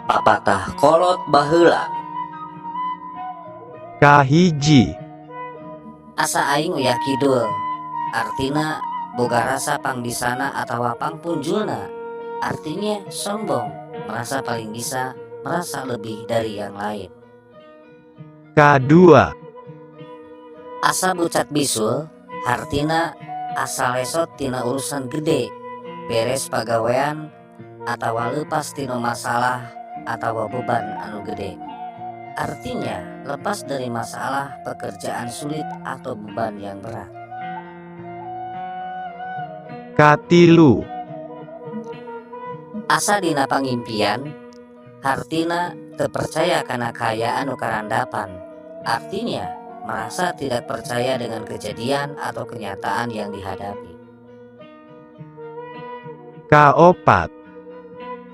Papatah kolot baheula. Kahiji. Asa aing uyak kidul, artina boga rasa pangbisana atawa pangpunjulna. Artinya sombong, merasa paling bisa, merasa lebih dari yang lain. Kadua. Asa bucat bisul, artina asa lesot tina urusan gede, beres pagawean atawa lepas tina masalah atawa beban anu gede. Artinya lepas dari masalah, pekerjaan sulit atau beban yang berat. Katilu. Asa dina pangimpian, artina terpercaya karena kaya anu karandapan. Artinya merasa tidak percaya dengan kejadian atau kenyataan yang dihadapi. Kaopat.